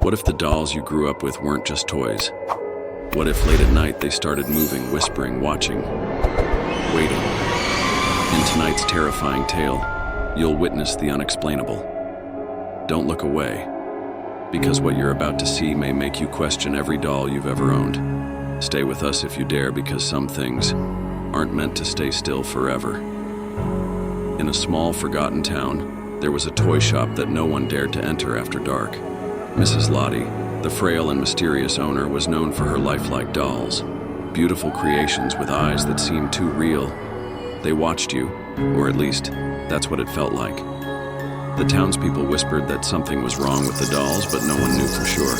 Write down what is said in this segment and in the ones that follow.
What if the dolls you grew up with weren't just toys? What if late at night they started moving, whispering, watching, waiting? In tonight's terrifying tale, you'll witness the unexplainable. Don't look away, because what you're about to see may make you question every doll you've ever owned. Stay with us if you dare, because some things aren't meant to stay still forever. In a small, forgotten town, there was a toy shop that no one dared to enter after dark. Mrs. Lottie, the frail and mysterious owner, was known for her lifelike dolls, beautiful creations with eyes that seemed too real. They watched you, or at least, that's what it felt like. The townspeople whispered that something was wrong with the dolls, but no one knew for sure.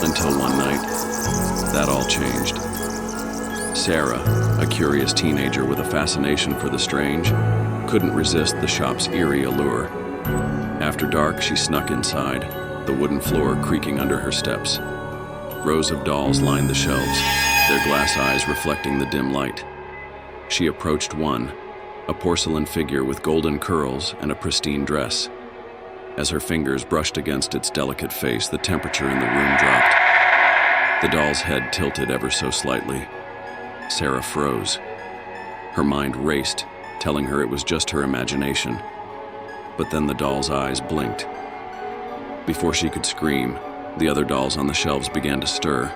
Until one night, that all changed. Sarah, a curious teenager with a fascination for the strange, couldn't resist the shop's eerie allure. After dark, she snuck inside, the wooden floor creaking under her steps. Rows of dolls lined the shelves, their glass eyes reflecting the dim light. She approached one, a porcelain figure with golden curls and a pristine dress. As her fingers brushed against its delicate face, the temperature in the room dropped. The doll's head tilted ever so slightly. Sarah froze. Her mind raced, telling her it was just her imagination. But then the doll's eyes blinked. Before she could scream, the other dolls on the shelves began to stir,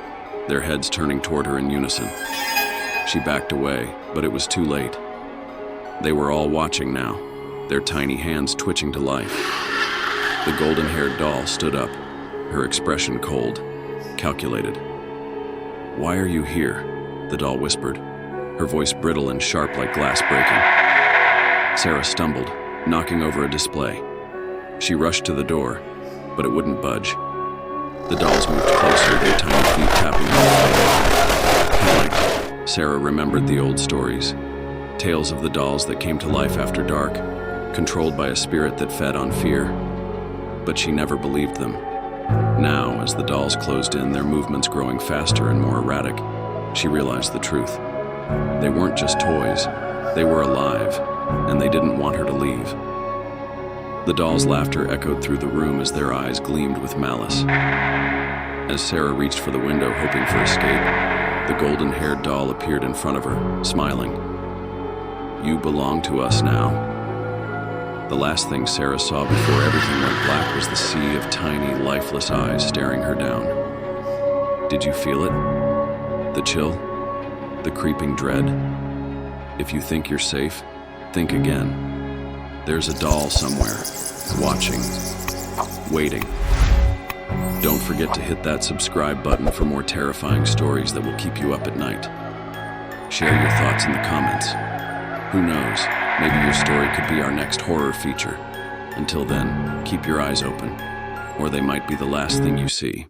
their heads turning toward her in unison. She backed away, but it was too late. They were all watching now, their tiny hands twitching to life. The golden-haired doll stood up, her expression cold, calculated. "Why are you here?" the doll whispered, her voice brittle and sharp like glass breaking. Sarah stumbled, knocking over a display. She rushed to the door, but it wouldn't budge. The dolls moved closer, their tiny feet tapping on the floor. Panicked, Sarah remembered the old stories, tales of the dolls that came to life after dark, controlled by a spirit that fed on fear. But she never believed them. Now, as the dolls closed in, their movements growing faster and more erratic, she realized the truth. They weren't just toys, they were alive, and they didn't want her to leave. The dolls' laughter echoed through the room as their eyes gleamed with malice. As Sarah reached for the window, hoping for escape, the golden-haired doll appeared in front of her, smiling. "You belong to us now." The last thing Sarah saw before everything went black was the sea of tiny, lifeless eyes staring her down. Did you feel it? The chill? The creeping dread? If you think you're safe, think again. There's a doll somewhere, watching, waiting. Don't forget to hit that subscribe button for more terrifying stories that will keep you up at night. Share your thoughts in the comments. Who knows, maybe your story could be our next horror feature. Until then, keep your eyes open, or they might be the last thing you see.